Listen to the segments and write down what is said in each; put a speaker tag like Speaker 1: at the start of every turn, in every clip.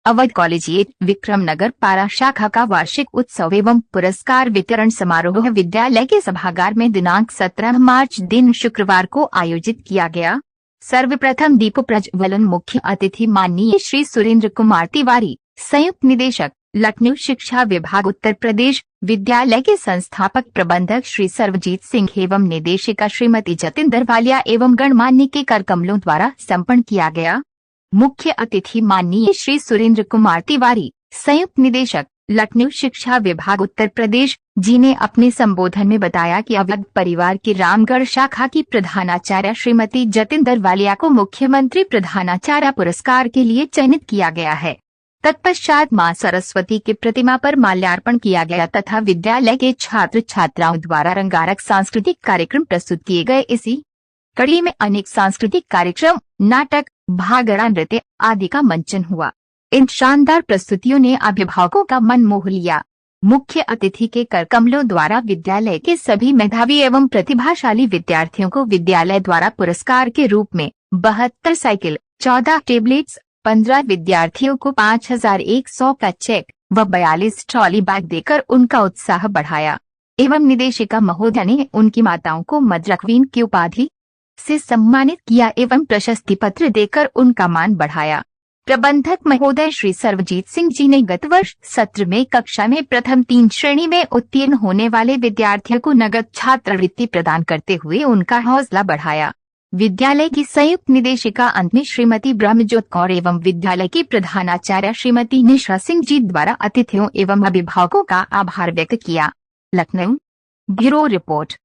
Speaker 1: Awadh collegiate Vikramnagar पारा शाखा का वार्षिक उत्सव एवं पुरस्कार वितरण समारोह विद्यालय के सभागार में दिनांक 17 मार्च दिन शुक्रवार को आयोजित किया गया। सर्वप्रथम दीप प्रज्वलन मुख्य अतिथि माननीय श्री सुरेंद्र कुमार तिवारी, संयुक्त निदेशक लखनऊ शिक्षा विभाग उत्तर प्रदेश, विद्यालय के संस्थापक प्रबंधक श्री सर्वजीत सिंह एवं निदेशिका श्रीमती जतिंदर वालिया एवं गणमान्य के करकमलों द्वारा संपन्न किया गया। मुख्य अतिथि माननीय श्री सुरेंद्र कुमार तिवारी, संयुक्त निदेशक लखनऊ शिक्षा विभाग उत्तर प्रदेश जी ने अपने संबोधन में बताया कि अवध परिवार की रामगढ़ शाखा की प्रधानाचार्य श्रीमती जतिंदर वालिया को मुख्यमंत्री प्रधानाचार्य पुरस्कार के लिए चयनित किया गया है। तत्पश्चात मां सरस्वती की प्रतिमा पर माल्यार्पण किया गया तथा विद्यालय के छात्र छात्राओं द्वारा रंगारंग सांस्कृतिक कार्यक्रम प्रस्तुत किए गए। इसी कड़ी में अनेक सांस्कृतिक कार्यक्रम, नाटक, भांगड़ा नृत्य आदि का मंचन हुआ। इन शानदार प्रस्तुतियों ने अभिभावकों का मन मोह लिया। मुख्य अतिथि के करकमलों द्वारा विद्यालय के सभी मेधावी एवं प्रतिभाशाली विद्यार्थियों को विद्यालय द्वारा पुरस्कार के रूप में 72 साइकिल, 14 टेबलेट्स, 15 विद्यार्थियों को 5100 का चेक व 42 ट्रॉली बैग देकर उनका उत्साह बढ़ाया एवं निदेशिका महोदय ने उनकी माताओं को मद्रकवीन की उपाधि से सम्मानित किया एवं प्रशस्ति पत्र देकर उनका मान बढ़ाया। प्रबंधक महोदय श्री सर्वजीत सिंह जी ने गत वर्ष सत्र में कक्षा में प्रथम 3 श्रेणी में उत्तीर्ण होने वाले विद्यार्थियों को नगद छात्रवृत्ति प्रदान करते हुए उनका हौसला बढ़ाया। विद्यालय की संयुक्त निदेशिका अंत में श्रीमती ब्रह्मज्योत कौर एवं विद्यालय की प्रधानाचार्य श्रीमती निशा सिंह जी द्वारा अतिथियों एवं अभिभावकों का आभार व्यक्त किया। Lucknow bureau report.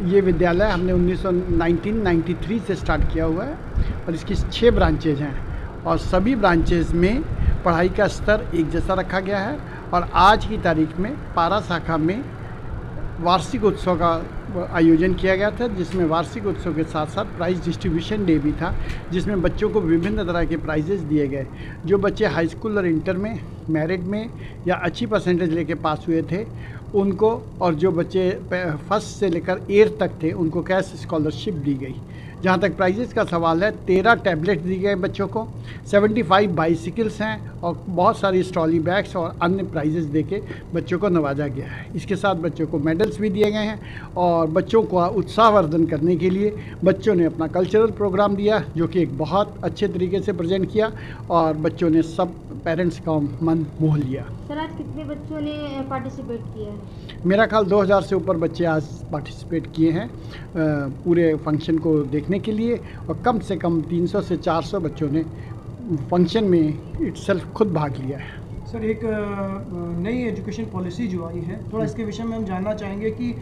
Speaker 2: ये विद्यालय हमने 1993 से स्टार्ट किया हुआ है और इसकी 6 ब्रांचेज हैं और सभी ब्रांचेज में पढ़ाई का स्तर एक जैसा रखा गया है। और आज की तारीख में पारा शाखा में वार्षिक उत्सव का आयोजन किया गया था, जिसमें वार्षिक उत्सव के साथ साथ प्राइज़ डिस्ट्रीब्यूशन डे भी था, जिसमें बच्चों को विभिन्न तरह के प्राइजेस दिए गए। जो बच्चे हाई स्कूल और इंटर में मेरिट में या अच्छी परसेंटेज लेके पास हुए थे उनको, और जो बच्चे फर्स्ट से लेकर 8th तक थे उनको कैश स्कॉलरशिप दी गई। जहाँ तक प्राइजेस का सवाल है, 13 टैबलेट दिए गए बच्चों को, 75 बाइसिकल्स हैं और बहुत सारी ट्रॉली बैग्स और अन्य प्राइजेस देके बच्चों को नवाजा गया है। इसके साथ बच्चों को मेडल्स भी दिए गए हैं और बच्चों को उत्साहवर्धन करने के लिए बच्चों ने अपना कल्चरल प्रोग्राम दिया, जो कि एक बहुत अच्छे तरीके से प्रेजेंट किया और बच्चों ने सब पेरेंट्स का मन मोह लिया।
Speaker 3: सर, आज कितने बच्चों ने पार्टिसिपेट किया है?
Speaker 2: मेरा ख्याल 2000 से ऊपर बच्चे आज पार्टिसिपेट किए हैं पूरे फंक्शन को देखने के लिए, और कम से कम 300 से 400 बच्चों ने फंक्शन में इटसेल्फ खुद भाग लिया है।
Speaker 4: सर, एक नई एजुकेशन पॉलिसी जो आई है, थोड़ा इसके विषय में हम जानना चाहेंगे कि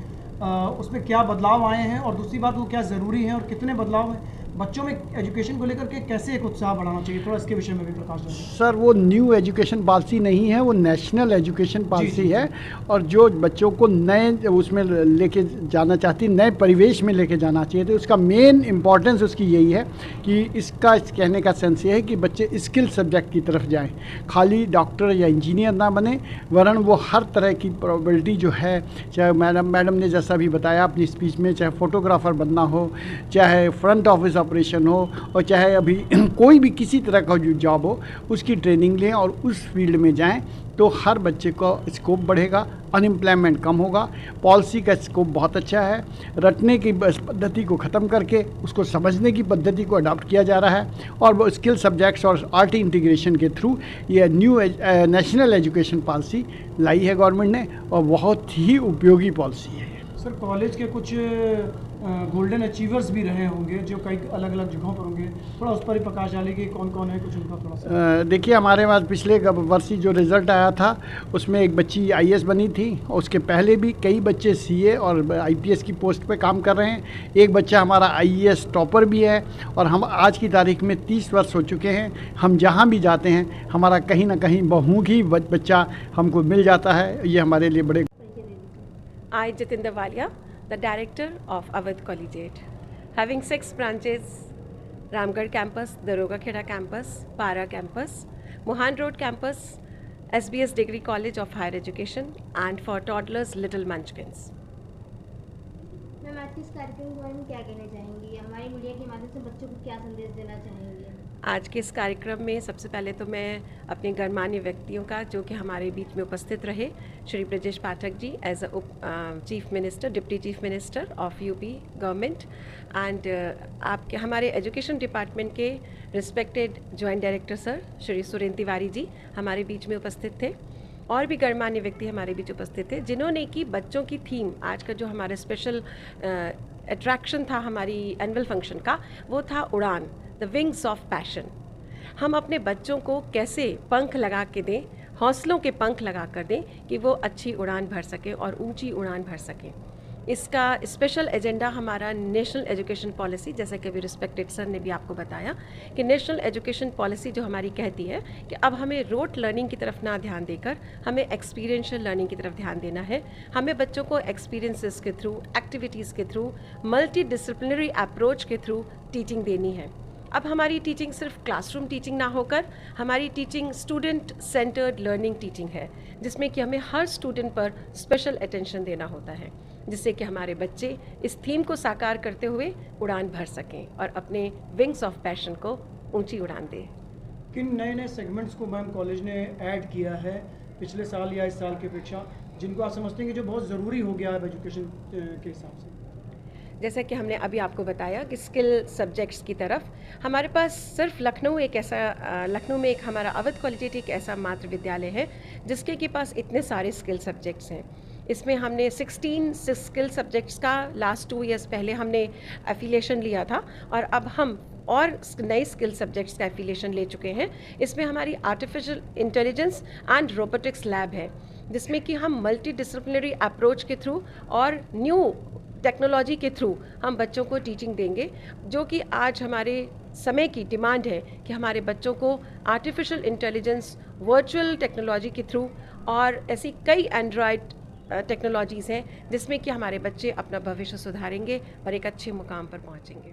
Speaker 4: उसमें क्या बदलाव आए हैं और दूसरी बात वो क्या ज़रूरी है और कितने बदलाव हैं, बच्चों में एजुकेशन को लेकर के कैसे एक उत्साह बढ़ाना चाहिए, थोड़ा इसके विषय में भी प्रकाश डालें।
Speaker 2: सर, वो न्यू एजुकेशन पॉलिसी नहीं है, वो नेशनल एजुकेशन पॉलिसी है और जो बच्चों को नए उसमें लेके जाना चाहती, नए परिवेश में लेके जाना चाहिए। तो उसका मेन इम्पॉर्टेंस उसकी यही है कि इसका कहने का सेंस ये है कि बच्चे स्किल सब्जेक्ट की तरफ जाएं, खाली डॉक्टर या इंजीनियर ना बने, वरन वो हर तरह की प्रोबेबिलिटी जो है, चाहे मैडम ने जैसा भी बताया अपनी स्पीच में, चाहे फोटोग्राफर बनना हो, चाहे फ्रंट ऑफिस ऑपरेशन हो, और चाहे अभी कोई भी किसी तरह का जो जॉब हो उसकी ट्रेनिंग लें और उस फील्ड में जाएं, तो हर बच्चे का स्कोप बढ़ेगा, अनएम्प्लॉयमेंट कम होगा। पॉलिसी का स्कोप बहुत अच्छा है। रटने की पद्धति को ख़त्म करके उसको समझने की पद्धति को अडॉप्ट किया जा रहा है और वो स्किल सब्जेक्ट्स और आर्ट इंटीग्रेशन के थ्रू ये न्यू नेशनल एजुकेशन पॉलिसी लाई है गवर्नमेंट ने, और बहुत ही उपयोगी पॉलिसी है।
Speaker 4: सर, कॉलेज के कुछ गोल्डन अचीवर्स भी रहे होंगे जो कई अलग अलग जगहों पर होंगे, थोड़ा उस पर ही प्रकाश डालें कि कौन कौन है, कुछ उनका थोड़ा सा।
Speaker 2: देखिए, हमारे पास पिछले वर्ष जो रिज़ल्ट आया था उसमें एक बच्ची IAS बनी थी और उसके पहले भी कई बच्चे CA और IPS की पोस्ट पे काम कर रहे हैं। एक बच्चा हमारा IAS टॉपर भी है और हम आज की तारीख में 30 वर्ष हो चुके हैं। हम जहाँ भी जाते हैं हमारा कहीं ना कहीं बहुमुखी बच्चा हमको मिल जाता है। ये हमारे लिए बड़े।
Speaker 5: I, Jatinder Walia, the director of Awadh Collegiate, having 6 branches: Ramgarh campus, Daroga Kheda campus, Para campus, Mohan Road campus, SBS Degree College of Higher Education, and for toddlers Little Munchkins.
Speaker 3: Ma'am, आज के इस कार्यक्रम के बारे में क्या कहना चाहेंगी? हमारी मीडिया के माध्यम से बच्चों को क्या संदेश देना चाहेंगे?
Speaker 5: आज के इस कार्यक्रम में सबसे पहले तो मैं अपने गणमान्य व्यक्तियों का जो कि हमारे बीच में उपस्थित रहे, Shri Brajesh Pathak ji as a chief minister, deputy chief minister of UP government, and आपके हमारे एजुकेशन डिपार्टमेंट के respected joint director sir Shri Surendra Tiwari ji हमारे बीच में उपस्थित थे, और भी गणमान्य व्यक्ति हमारे बीच उपस्थित थे, जिन्होंने कि बच्चों की थीम, आज का जो हमारा स्पेशल अट्रैक्शन था हमारी एनुअल फंक्शन का, वो था उड़ान, द विंग्स ऑफ पैशन। हम अपने बच्चों को कैसे पंख लगा के दें, हौसलों के पंख लगा कर दें कि वो अच्छी उड़ान भर सकें और ऊंची उड़ान भर सकें। इसका स्पेशल एजेंडा हमारा नेशनल एजुकेशन पॉलिसी, जैसा कि अभी रिस्पेक्टेड सर ने भी आपको बताया कि नेशनल एजुकेशन पॉलिसी जो हमारी कहती है कि अब हमें रोट लर्निंग की तरफ ना ध्यान देकर हमें एक्सपीरियंशियल लर्निंग की तरफ ध्यान देना है। हमें बच्चों को एक्सपीरियंसेस के थ्रू, एक्टिविटीज़ के थ्रू, मल्टी डिसिप्लिनरी अप्रोच के थ्रू टीचिंग देनी है। अब हमारी टीचिंग सिर्फ क्लासरूम टीचिंग ना होकर हमारी teaching student centred learning teaching है, जिसमें कि हमें हर स्टूडेंट पर स्पेशल अटेंशन देना होता है, जिससे कि हमारे बच्चे इस थीम को साकार करते हुए उड़ान भर सकें और अपने विंग्स ऑफ पैशन को ऊंची उड़ान दें।
Speaker 4: किन नए नए सेगमेंट्स को मैम कॉलेज ने ऐड किया है पिछले साल या इस साल की अपेक्षा, जिनको आप समझते हैं कि जो बहुत ज़रूरी हो गया है एजुकेशन के हिसाब से?
Speaker 5: जैसा कि हमने अभी आपको बताया कि स्किल सब्जेक्ट्स की तरफ हमारे पास सिर्फ लखनऊ में एक हमारा अवध कॉलेजिएट एक ऐसा मात्र विद्यालय है जिसके के पास इतने सारे स्किल सब्जेक्ट्स हैं। इसमें हमने 16 स्किल सब्जेक्ट्स का लास्ट 2 इयर्स पहले हमने एफिलिएशन लिया था, और अब हम और नए स्किल सब्जेक्ट्स का एफिलिएशन ले चुके हैं। इसमें हमारी artificial intelligence and robotics lab है, जिसमें कि हम मल्टी डिसिप्लिनरी अप्रोच के थ्रू और न्यू टेक्नोलॉजी के थ्रू हम बच्चों को टीचिंग देंगे, जो कि आज हमारे समय की डिमांड है कि हमारे बच्चों को आर्टिफिशियल इंटेलिजेंस, वर्चुअल टेक्नोलॉजी के थ्रू और ऐसी कई एंड्रॉयड टेक्नोलॉजीज़ हैं जिसमें कि हमारे बच्चे अपना भविष्य सुधारेंगे और एक अच्छे मुकाम पर पहुंचेंगे।